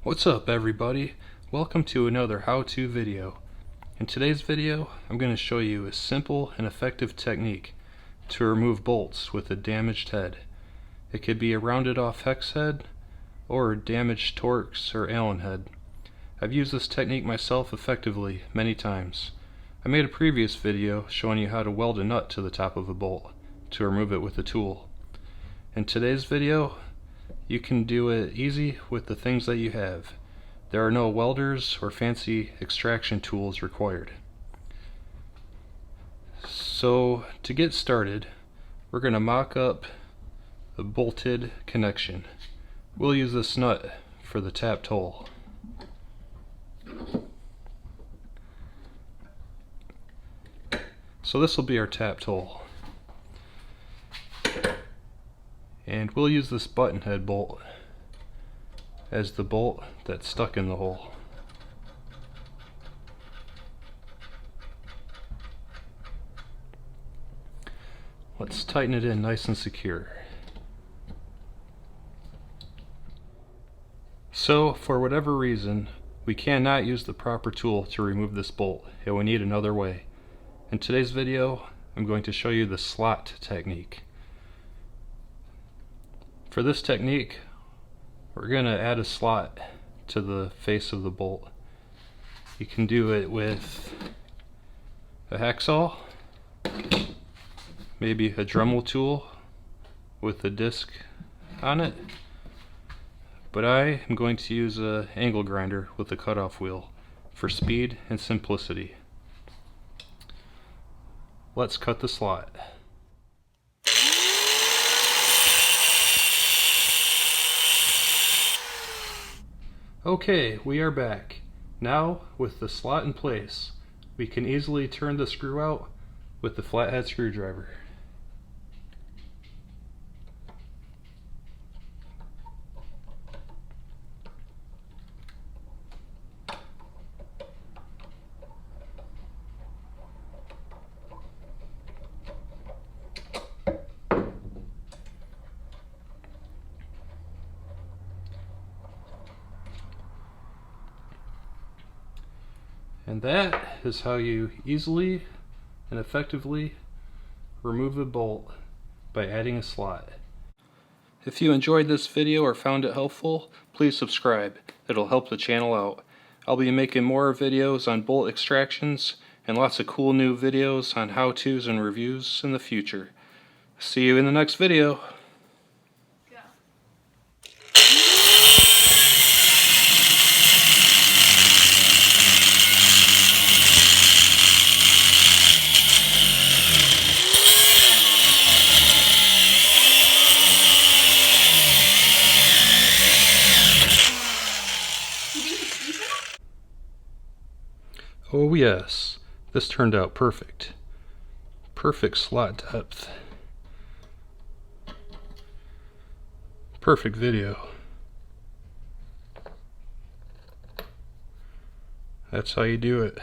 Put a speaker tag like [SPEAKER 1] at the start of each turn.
[SPEAKER 1] What's up everybody? Welcome to another how-to video. In today's video I'm going to show you a simple and effective technique to remove bolts with a damaged head. It could be a rounded off hex head or a damaged Torx or Allen head. I've used this technique myself effectively many times. I made a previous video showing you how to weld a nut to the top of a bolt to remove it with a tool. In today's video you can do it easy with the things that you have. There are no welders or fancy extraction tools required. So to get started, we're going to mock up a bolted connection. We'll use this nut for the tapped hole. So this will be our tapped hole. And we'll use this button head bolt as the bolt that's stuck in the hole. Let's tighten it in nice and secure. So, for whatever reason, we cannot use the proper tool to remove this bolt, and we need another way. In today's video, I'm going to show you the slot technique. For this technique, we're going to add a slot to the face of the bolt. You can do it with a hacksaw, maybe a Dremel tool with a disc on it, but I am going to use an angle grinder with a cutoff wheel for speed and simplicity. Let's cut the slot. Okay, we are back. Now, with the slot in place, we can easily turn the screw out with the flathead screwdriver. And that is how you easily and effectively remove a bolt by adding a slot. If you enjoyed this video or found it helpful, please subscribe. It'll help the channel out. I'll be making more videos on bolt extractions and lots of cool new videos on how-tos and reviews in the future. See you in the next video. Oh yes, this turned out perfect. Perfect slot depth. Perfect video. That's how you do it.